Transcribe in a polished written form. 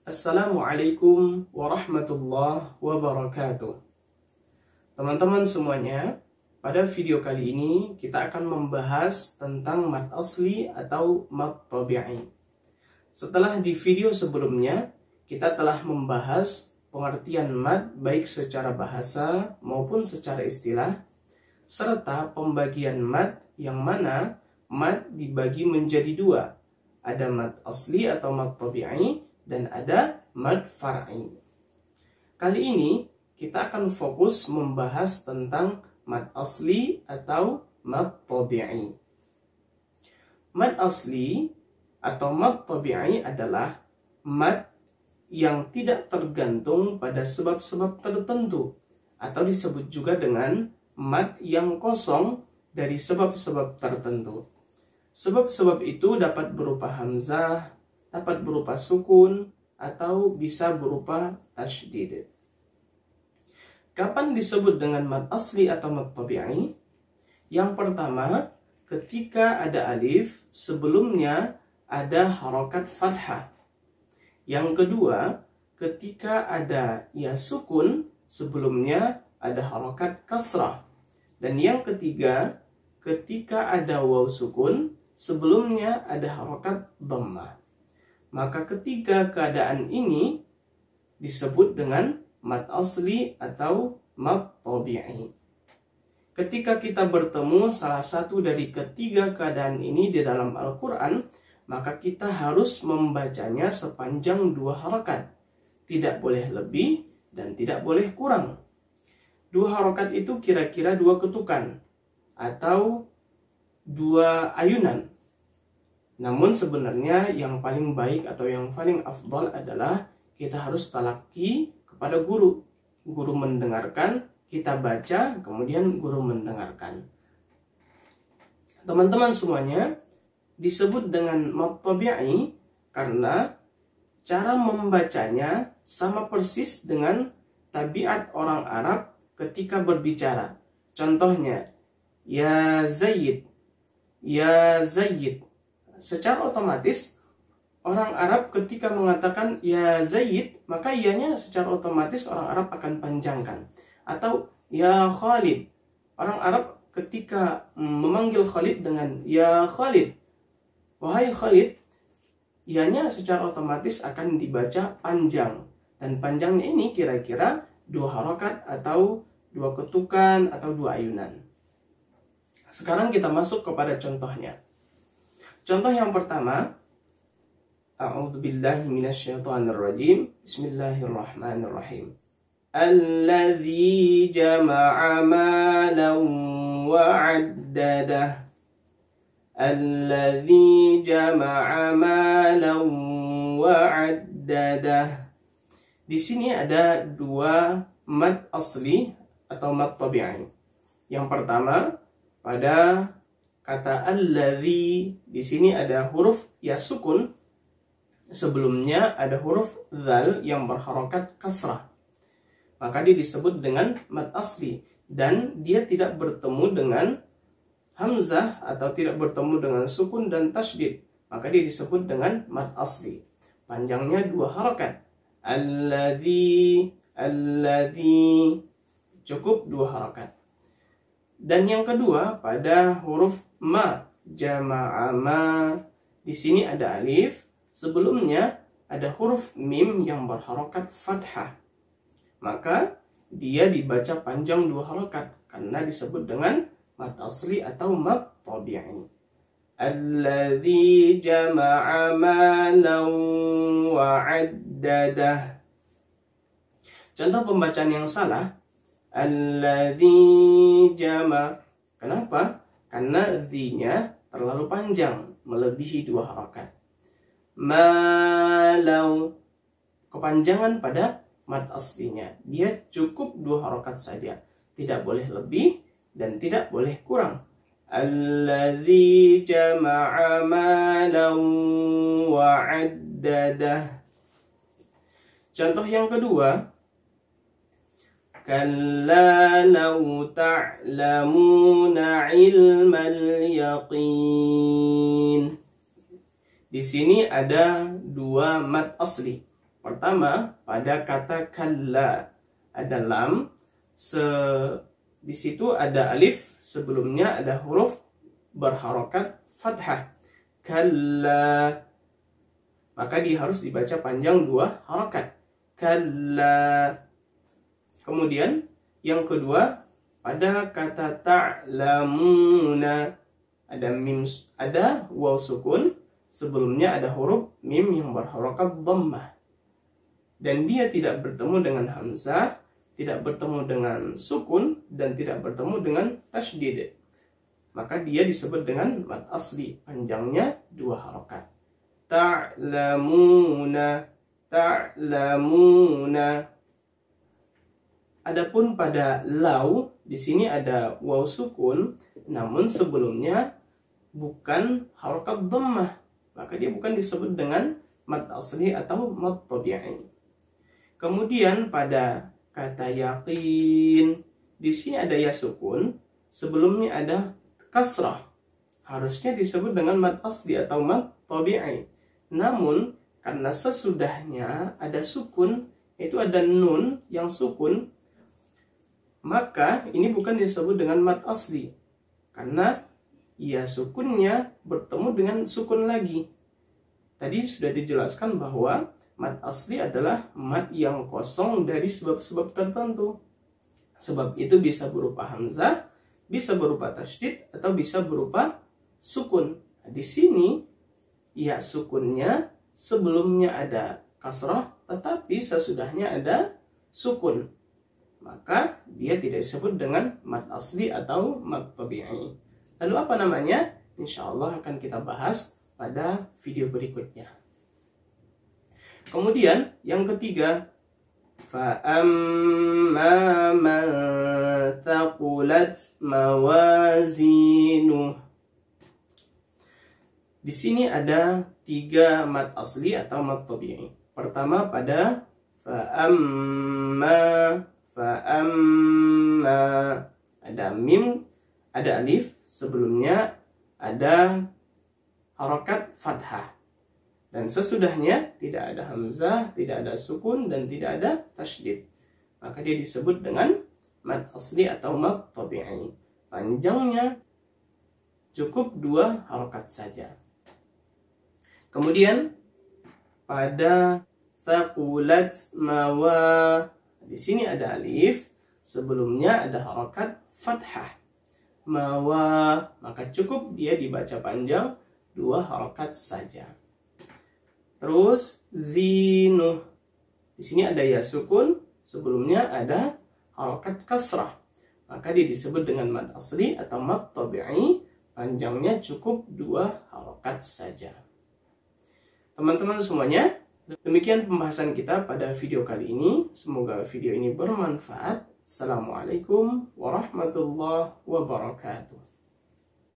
Assalamualaikum warahmatullahi wabarakatuh. Teman-teman semuanya, pada video kali ini kita akan membahas tentang mad asli atau mad tabi'i. Setelah di video sebelumnya kita telah membahas pengertian mad baik secara bahasa maupun secara istilah, serta pembagian mad yang mana mad dibagi menjadi dua. Ada mad asli atau mad tabi'i dan ada mad far'i. Kali ini kita akan fokus membahas tentang mad asli atau mad tabi'i. Mad asli atau mad tabi'i adalah mad yang tidak tergantung pada sebab-sebab tertentu, atau disebut juga dengan mad yang kosong dari sebab-sebab tertentu. Sebab-sebab itu dapat berupa hamzah, dapat berupa sukun, atau bisa berupa tasydid. Kapan disebut dengan mad asli atau mad tabi'i? Yang pertama, ketika ada alif, sebelumnya ada harokat fathah. Yang kedua, ketika ada ya sukun, sebelumnya ada harokat kasrah. Dan yang ketiga, ketika ada waw sukun, sebelumnya ada harokat dhammah. Maka ketiga keadaan ini disebut dengan mad asli atau mad tabi'i. Ketika kita bertemu salah satu dari ketiga keadaan ini di dalam Al-Quran, maka kita harus membacanya sepanjang dua harakat. Tidak boleh lebih dan tidak boleh kurang. Dua harakat itu kira-kira dua ketukan atau dua ayunan. Namun sebenarnya yang paling baik atau yang paling afdal adalah kita harus talaki kepada guru. Guru mendengarkan, kita baca, kemudian guru mendengarkan. Teman-teman semuanya, disebut dengan mad tabi'i karena cara membacanya sama persis dengan tabiat orang Arab ketika berbicara. Contohnya, ya Zaid, ya Zaid. Secara otomatis orang Arab ketika mengatakan ya Zaid, maka ianya secara otomatis orang Arab akan panjangkan. Atau ya Khalid, orang Arab ketika memanggil Khalid dengan ya Khalid, wahai Khalid, ianya secara otomatis akan dibaca panjang. Dan panjangnya ini kira-kira dua harokat atau dua ketukan atau dua ayunan. Sekarang kita masuk kepada contohnya. Contoh yang pertama, A'udzubillahi minasyaitonirrajim. Bismillahirrahmanirrahim. Alladzi jama'a malan wa 'addadah. Alladzi jama'a malan wa 'addadah. Di sini ada dua mad asli atau mad tabi'i. Yang pertama, pada kata alladzi, di sini ada huruf ya sukun, sebelumnya ada huruf dzal yang berharokat kasrah. Maka dia disebut dengan mad asli dan dia tidak bertemu dengan hamzah atau tidak bertemu dengan sukun dan tasydid. Maka dia disebut dengan mad asli. Panjangnya dua harokat. Alladzi, alladzi, cukup dua harokat. Dan yang kedua pada huruf ma, jama'a ma. Di sini ada alif, sebelumnya ada huruf mim yang berharokat fathah. Maka dia dibaca panjang dua harokat karena disebut dengan mad asli atau mad tabi'i. Alladzi jama'a malan wa 'addadah. Contoh pembacaan yang salah, alladzi jama'. Kenapa? Karena dzi-nya terlalu panjang, melebihi dua harakat. Malau, kepanjangan pada mad aslinya. Dia cukup dua harakat saja. Tidak boleh lebih dan tidak boleh kurang. Alladzi jama'a malan wa 'addadah. Contoh yang kedua, kalla law ta'lamuna 'ilmal yaqin. Di sini ada dua mad asli. Pertama, pada kata kalla ada lam, di situ ada alif, sebelumnya ada huruf berharokat fathah. Kalla. Maka dia harus dibaca panjang 2 harokat. Kalla. Kemudian yang kedua, pada kata ta'lamuna ada mim, ada waw sukun, sebelumnya ada huruf mim yang berharokat dhammah. Dan dia tidak bertemu dengan hamzah, tidak bertemu dengan sukun, dan tidak bertemu dengan tasydid. Maka dia disebut dengan mad asli, panjangnya 2 harokat. Ta'lamuna, ta'lamuna. Adapun pada lau, di sini ada waw sukun, namun sebelumnya bukan harokat dhammah, maka dia bukan disebut dengan mad asli atau mad tabi'i. Kemudian pada kata yakin, di sini ada ya sukun, sebelumnya ada kasrah. Harusnya disebut dengan mad asli atau mad tabi'i. Namun karena sesudahnya ada sukun, yaitu ada nun yang sukun, maka ini bukan disebut dengan mad asli. Karena ya sukunnya bertemu dengan sukun lagi. Tadi sudah dijelaskan bahwa mad asli adalah mad yang kosong dari sebab-sebab tertentu. Sebab itu bisa berupa hamzah, bisa berupa tasydid, atau bisa berupa sukun. Nah, di sini ya sukunnya sebelumnya ada kasrah, tetapi sesudahnya ada sukun. Maka dia tidak disebut dengan mad asli atau mad tabi'i. Lalu apa namanya? Insya Allah akan kita bahas pada video berikutnya. Kemudian yang ketiga, فَأَمَّا مَنْ ثَقُلَتْ مَوَازِينُهُ. Di sini ada 3 mad asli atau mad tabi'i. Pertama pada فَأَمَّا, ada mim, ada alif, sebelumnya ada harokat fathah. Dan sesudahnya tidak ada hamzah, tidak ada sukun, dan tidak ada tasydid. Maka dia disebut dengan mad asli atau mad tabi'i. Panjangnya cukup 2 harokat saja. Kemudian pada thaqulat mawa, di sini ada alif, sebelumnya ada harokat fathah. Mawa, maka cukup dia dibaca panjang 2 harokat saja. Terus zinuh, di sini ada ya sukun, sebelumnya ada harokat kasrah, maka dia disebut dengan mad asli atau mad tabi'i, panjangnya cukup 2 harokat saja. Teman-teman semuanya, demikian pembahasan kita pada video kali ini. Semoga video ini bermanfaat. Assalamualaikum warahmatullahi wabarakatuh.